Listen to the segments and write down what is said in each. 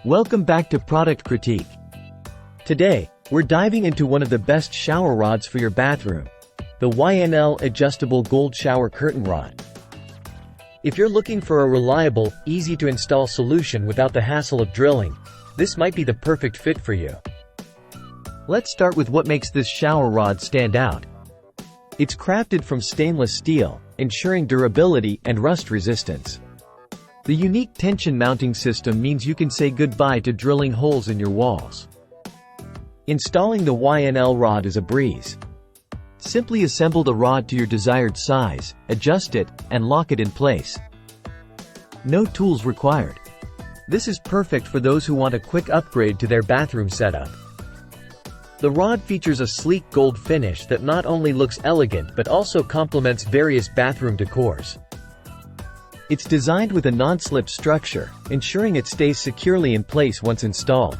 Welcome back to Product Critique. Today, we're diving into one of the best shower rods for your bathroom, the YNL Adjustable Gold Shower Curtain Rod. If you're looking for a reliable, easy-to-install solution without the hassle of drilling, this might be the perfect fit for you. Let's start with what makes this shower rod stand out. It's crafted from stainless steel, ensuring durability and rust resistance. The unique tension mounting system means you can say goodbye to drilling holes in your walls. Installing the YNL rod is a breeze. Simply assemble the rod to your desired size, adjust it, and lock it in place. No tools required. This is perfect for those who want a quick upgrade to their bathroom setup. The rod features a sleek gold finish that not only looks elegant but also complements various bathroom decors. It's designed with a non-slip structure, ensuring it stays securely in place once installed.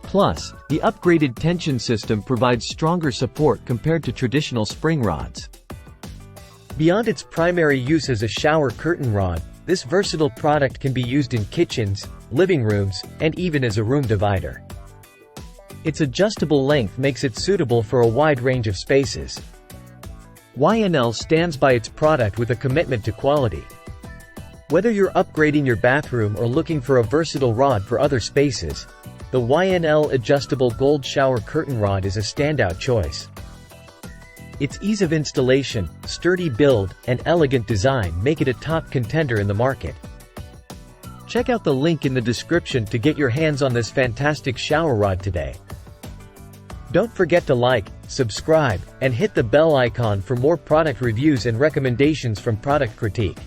Plus, the upgraded tension system provides stronger support compared to traditional spring rods. Beyond its primary use as a shower curtain rod, this versatile product can be used in kitchens, living rooms, and even as a room divider. Its adjustable length makes it suitable for a wide range of spaces. YNL stands by its product with a commitment to quality. Whether you're upgrading your bathroom or looking for a versatile rod for other spaces, the YNL Adjustable Gold Shower Curtain Rod is a standout choice. Its ease of installation, sturdy build, and elegant design make it a top contender in the market. Check out the link in the description to get your hands on this fantastic shower rod today. Don't forget to like, subscribe, and hit the bell icon for more product reviews and recommendations from Product Critique.